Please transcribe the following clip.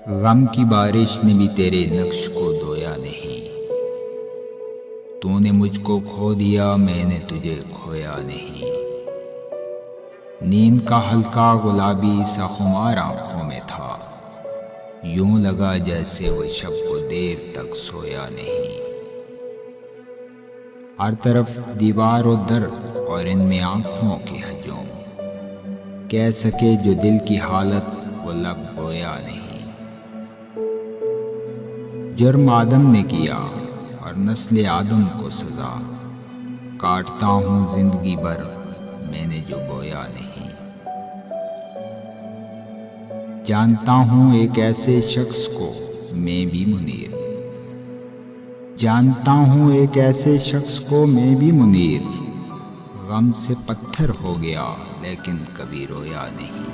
غم کی بارش نے بھی تیرے نقش کو دھویا نہیں، تو نے مجھ کو کھو دیا، میں نے تجھے کھویا نہیں۔ نیند کا ہلکا گلابی سا خمار آنکھوں میں تھا، یوں لگا جیسے وہ شب کو دیر تک سویا نہیں۔ ہر طرف دیوار و در اور ان میں آنکھوں کی ہجوم، کہہ سکے جو دل کی حالت وہ لب گویا نہیں۔ جرم آدم نے کیا اور نسل آدم کو سزا، کاٹتا ہوں زندگی بھر میں نے جو بویا نہیں۔ جانتا ہوں ایک ایسے شخص کو میں بھی منیر، جانتا ہوں ایک ایسے شخص کو میں بھی منیر، غم سے پتھر ہو گیا لیکن کبھی رویا نہیں۔